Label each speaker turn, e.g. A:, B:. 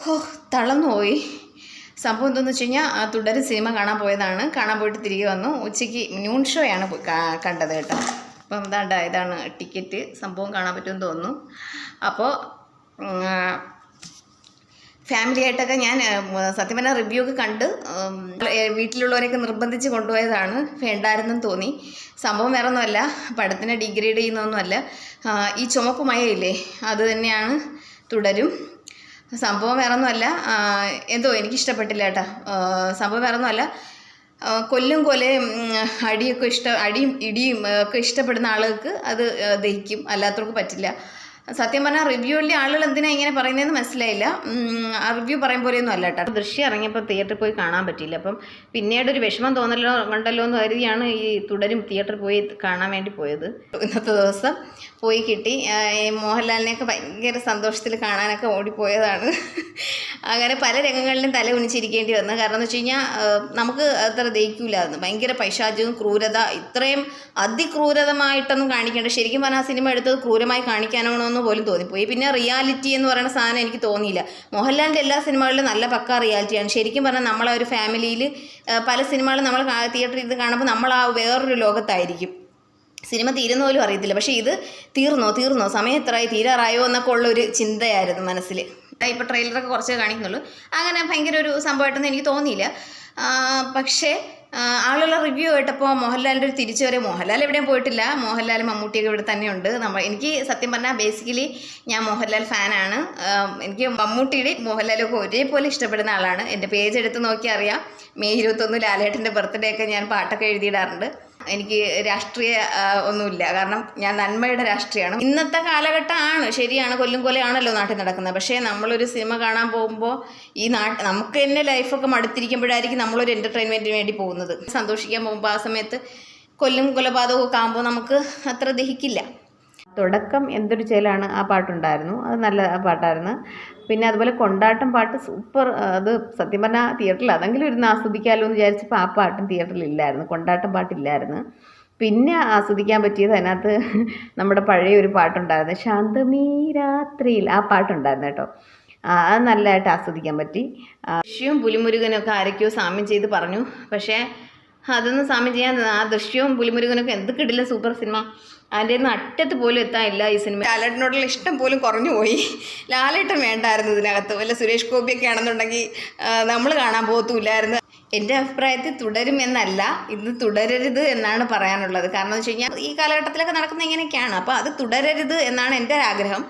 A: ഹോ, തളർന്നുപോയി. സംഭവം എന്താണെന്ന് വെച്ച് കഴിഞ്ഞാൽ തുടരും സിനിമ കാണാൻ പോയതാണ്. കാണാൻ പോയിട്ട് തിരികെ വന്നു. ഉച്ചയ്ക്ക് ന്യൂൺ ഷോയാണ് കണ്ടത് കേട്ടോ. അപ്പം ഇതാണ് ടിക്കറ്റ്. സംഭവം കാണാൻ പറ്റുമെന്ന് തോന്നുന്നു. അപ്പോൾ ഫാമിലി ആയിട്ടൊക്കെ ഞാൻ സത്യം പറഞ്ഞാൽ റിവ്യൂ ഒക്കെ കണ്ട് വീട്ടിലുള്ളവരെയൊക്കെ നിർബന്ധിച്ച് കൊണ്ടുപോയതാണ്. വേണ്ടായിരുന്നെന്ന് തോന്നി. സംഭവം വേറെ ഒന്നുമല്ല, പടത്തിനെ ഡിഗ്രേഡ് ചെയ്യുന്നൊന്നുമല്ല. ഈ ചുമപ്പ് മയയില്ലേ, അത് തന്നെയാണ് തുടരും. സംഭവം വേറെ ഒന്നുമല്ല, എന്തോ എനിക്കിഷ്ടപ്പെട്ടില്ല കേട്ടോ. സംഭവം വേറെ ഒന്നുമല്ല, കൊല്ലും കൊലയും അടിയും ഇടിയും ഒക്കെ ഇഷ്ടപ്പെടുന്ന ആളുകൾക്ക് അത് ദഹിക്കും, അല്ലാത്തവർക്ക് പറ്റില്ല. സത്യം പറഞ്ഞാൽ റിവ്യൂവിലെ ആളുകൾ എന്തിനാണ് ഇങ്ങനെ പറയുന്നതെന്ന് മനസ്സിലായില്ല. ആ റിവ്യൂ പറയും പോലെയൊന്നും അല്ല കേട്ടോ. ദൃശ്യം ഇറങ്ങിയപ്പോൾ തിയേറ്ററിൽ പോയി കാണാൻ പറ്റിയില്ല. അപ്പം പിന്നീട് ഒരു വിഷമം കണ്ടല്ലോ എന്ന് കരുതിയാണ് ഈ തുടരും തിയേറ്ററിൽ പോയി കാണാൻ വേണ്ടി പോയത്. ഇന്നത്തെ ദിവസം പോയി കിട്ടി. മോഹൻലാലിനെയൊക്കെ ഭയങ്കര സന്തോഷത്തിൽ കാണാനൊക്കെ ഓടിപ്പോയതാണ്. അങ്ങനെ പല രംഗങ്ങളിലും തല കുനിച്ചിരിക്കേണ്ടി വന്നു. കാരണം എന്ന് വെച്ച് കഴിഞ്ഞാൽ നമുക്ക് അത്ര ദഹിക്കില്ലായിരുന്നു. ഭയങ്കര പൈശാചികവും ക്രൂരത, ഇത്രയും അതിക്രൂരമായിട്ടൊന്നും കാണിക്കേണ്ട. ശരിക്കും പറഞ്ഞാൽ ആ സിനിമ എടുത്തത് ക്രൂരമായി കാണിക്കാനാണോ പോലും തോന്നിപ്പോയി. പിന്നെ റിയാലിറ്റി എന്ന് പറയുന്ന സാധനം എനിക്ക് തോന്നിയില്ല. മോഹൻലാലിൻ്റെ എല്ലാ സിനിമകളിലും നല്ല പക്ക റിയാലിറ്റിയാണ്. ശരിക്കും പറഞ്ഞാൽ നമ്മളെ ഒരു ഫാമിലിയിൽ പല സിനിമകളും നമ്മൾ തിയേറ്ററിൽ ഇത് കാണുമ്പോൾ നമ്മൾ ആ വേറൊരു ലോകത്തായിരിക്കും. സിനിമ തീരുന്ന പോലും അറിയത്തില്ല. പക്ഷേ ഇത് തീർന്നോ സമയം എത്രയായി, തീരാറായോ എന്നൊക്കെ ഉള്ളൊരു ചിന്തയായിരുന്നു മനസ്സിൽ. ഇപ്പോൾ ട്രെയിലറൊക്കെ കുറച്ചേ കാണിക്കുന്നുള്ളൂ. അങ്ങനെ ഭയങ്കര ഒരു സംഭവമായിട്ടൊന്നും എനിക്ക് തോന്നിയില്ല. പക്ഷേ ആളുള്ള റിവ്യൂ കേട്ടപ്പോൾ മോഹൻലാലിൻ്റെ ഒരു തിരിച്ചുവരെ, മോഹൻലാൽ എവിടെയും പോയിട്ടില്ല. മോഹൻലാലും മമ്മൂട്ടിയൊക്കെ ഇവിടെ തന്നെയുണ്ട്. എനിക്ക് സത്യം പറഞ്ഞാൽ ബേസിക്കലി ഞാൻ മോഹൻലാൽ ഫാനാണ്. എനിക്ക് മമ്മൂട്ടിയുടെയും മോഹൻലാലും ഒക്കെ ഒരേപോലെ ഇഷ്ടപ്പെടുന്ന ആളാണ്. എൻ്റെ പേജ് എടുത്ത് നോക്കിയാൽ അറിയാം. മെയ് 21 ലാലേട്ടൻ്റെ ബർത്ത്ഡേ ഒക്കെ ഞാൻ പാട്ടൊക്കെ എഴുതിയിടാറുണ്ട്. എനിക്ക് രാഷ്ട്രീയ ഒന്നുമില്ല, കാരണം ഞാൻ നന്മയുടെ രാഷ്ട്രീയമാണ്. ഇന്നത്തെ കാലഘട്ടമാണ്, ശരിയാണ്, കൊല്ലും കൊലയാണല്ലോ നാട്ടിൽ നടക്കുന്നത്. പക്ഷേ നമ്മളൊരു സിനിമ കാണാൻ പോകുമ്പോൾ ഈ നമുക്ക് തന്നെ ലൈഫൊക്കെ മടുത്തിരിക്കുമ്പോഴായിരിക്കും നമ്മളൊരു എൻ്റർടൈൻമെൻറ്റിന് വേണ്ടി പോകുന്നത്. സന്തോഷിക്കാൻ പോകുമ്പോൾ ആ സമയത്ത് കൊല്ലും കൊലപാതകമൊക്കെ ആകുമ്പോൾ നമുക്ക് അത്ര ദഹിക്കില്ല. തുടക്കം എന്തൊരു ചേലാണ് ആ പാട്ടുണ്ടായിരുന്നു, അത് നല്ല പാട്ടായിരുന്നു. പിന്നെ അതുപോലെ കൊണ്ടാട്ടം പാട്ട് സൂപ്പർ. അത് സത്യം പറഞ്ഞാൽ തിയേറ്ററിൽ അതെങ്കിലും ഇരുന്ന് ആസ്വദിക്കാമല്ലോ എന്ന് വിചാരിച്ചപ്പോൾ ആ പാട്ടും തിയേറ്ററിൽ ഇല്ലായിരുന്നു, കൊണ്ടാട്ടം പാട്ടില്ലായിരുന്നു. പിന്നെ ആസ്വദിക്കാൻ പറ്റിയത് അതിനകത്ത് നമ്മുടെ പഴയ ഒരു പാട്ടുണ്ടായിരുന്നു, ശാന്തമീ രാത്രിയിൽ, ആ പാട്ടുണ്ടായിരുന്നു കേട്ടോ. അത് നല്ലതായിട്ട് ആസ്വദിക്കാൻ പറ്റി. ദൃശ്യവും പുലിമുരുകനൊക്കെ ആരൊക്കെയോ സാമ്യം ചെയ്ത് പറഞ്ഞു. പക്ഷേ അതൊന്നും സാമ്യം ചെയ്യാൻ, ആ ദൃശ്യവും പുലിമുരുകനൊക്കെ എന്ത് കിടില്ല സൂപ്പർ സിനിമ. അതിൻ്റെ ഒന്നും അറ്റത്ത് പോലും എത്താനില്ല ഈ സിനിമ. ലാലേട്ടനോടുള്ള ഇഷ്ടം പോലും കുറഞ്ഞു പോയി. ലാലേട്ടൻ വേണ്ടായിരുന്നു ഇതിനകത്ത്. വല്ല സുരേഷ് ഗോപിയൊക്കെ ആണെന്നുണ്ടെങ്കിൽ നമ്മൾ കാണാൻ പോകത്തുമില്ലായിരുന്നു. എൻ്റെ അഭിപ്രായത്തിൽ തുടരും എന്നല്ല, ഇത് തുടരരുത് എന്നാണ് പറയാനുള്ളത്. കാരണം എന്ന് വെച്ച് കഴിഞ്ഞാൽ ഈ കാലഘട്ടത്തിലൊക്കെ നടക്കുന്ന ഇങ്ങനെയൊക്കെയാണ്. അപ്പോൾ അത് തുടരരുത് എന്നാണ് എൻ്റെ ആഗ്രഹം.